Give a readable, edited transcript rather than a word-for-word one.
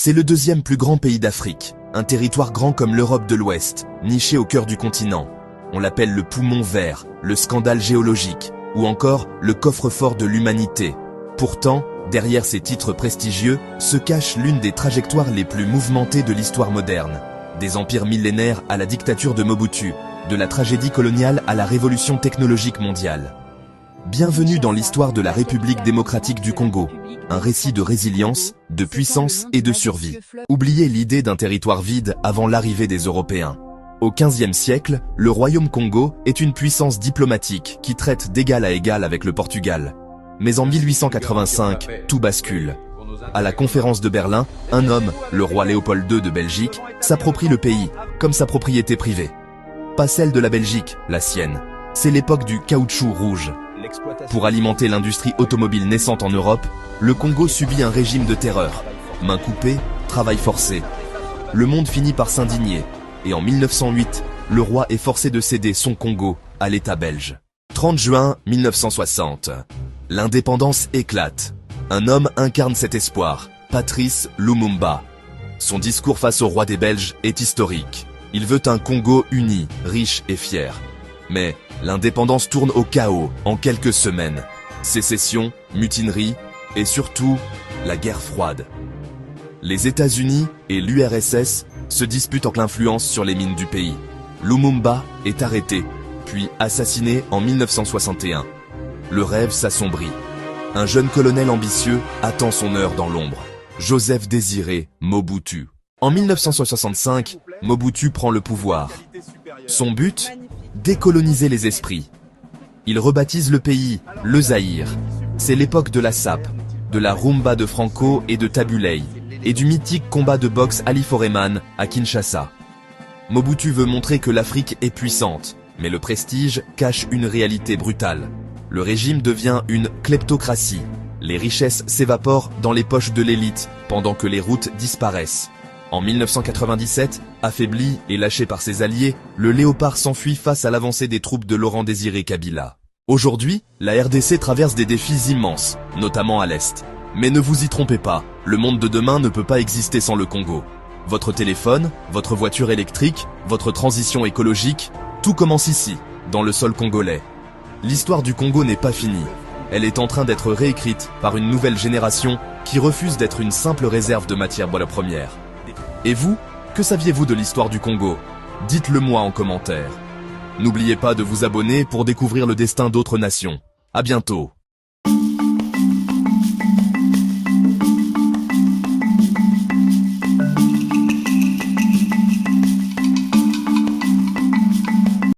C'est le deuxième plus grand pays d'Afrique, un territoire grand comme l'Europe de l'Ouest, niché au cœur du continent. On l'appelle le poumon vert, le scandale géologique, ou encore le coffre-fort de l'humanité. Pourtant, derrière ces titres prestigieux, se cache l'une des trajectoires les plus mouvementées de l'histoire moderne. Des empires millénaires à la dictature de Mobutu, de la tragédie coloniale à la révolution technologique mondiale. Bienvenue dans l'histoire de la République démocratique du Congo, un récit de résilience, de puissance et de survie. Oubliez l'idée d'un territoire vide avant l'arrivée des Européens. Au XVe siècle, le Royaume Congo est une puissance diplomatique qui traite d'égal à égal avec le Portugal. Mais en 1885, tout bascule. À la conférence de Berlin, un homme, le roi Léopold II de Belgique, s'approprie le pays, comme sa propriété privée. Pas celle de la Belgique, la sienne. C'est l'époque du caoutchouc rouge. Pour alimenter l'industrie automobile naissante en Europe, le Congo subit un régime de terreur. Mains coupées, travail forcé. Le monde finit par s'indigner, et en 1908, le roi est forcé de céder son Congo à l'État belge. 30 juin 1960. L'indépendance éclate. Un homme incarne cet espoir, Patrice Lumumba. Son discours face au roi des Belges est historique. Il veut un Congo uni, riche et fier. Mais l'indépendance tourne au chaos en quelques semaines. Sécession, mutinerie et surtout la guerre froide. Les États-Unis et l'URSS se disputent en l'influence sur les mines du pays. Lumumba est arrêté, puis assassiné en 1961. Le rêve s'assombrit. Un jeune colonel ambitieux attend son heure dans l'ombre. Joseph Désiré Mobutu. En 1965, Mobutu prend le pouvoir. Son but ? Décoloniser les esprits. Il rebaptise le pays le Zaïre. C'est l'époque de la sape, de la rumba de Franco et de Tabulei, et du mythique combat de boxe Ali Foreman à Kinshasa. Mobutu veut montrer que l'Afrique est puissante, mais le prestige cache une réalité brutale. Le régime devient une kleptocratie. Les richesses s'évaporent dans les poches de l'élite, pendant que les routes disparaissent. En 1997, affaibli et lâché par ses alliés, le Léopard s'enfuit face à l'avancée des troupes de Laurent-Désiré Kabila. Aujourd'hui, la RDC traverse des défis immenses, notamment à l'Est. Mais ne vous y trompez pas, le monde de demain ne peut pas exister sans le Congo. Votre téléphone, votre voiture électrique, votre transition écologique, tout commence ici, dans le sol congolais. L'histoire du Congo n'est pas finie. Elle est en train d'être réécrite par une nouvelle génération qui refuse d'être une simple réserve de matières premières. Et vous, que saviez-vous de l'histoire du Congo? Dites-le moi en commentaire. N'oubliez pas de vous abonner pour découvrir le destin d'autres nations. À bientôt.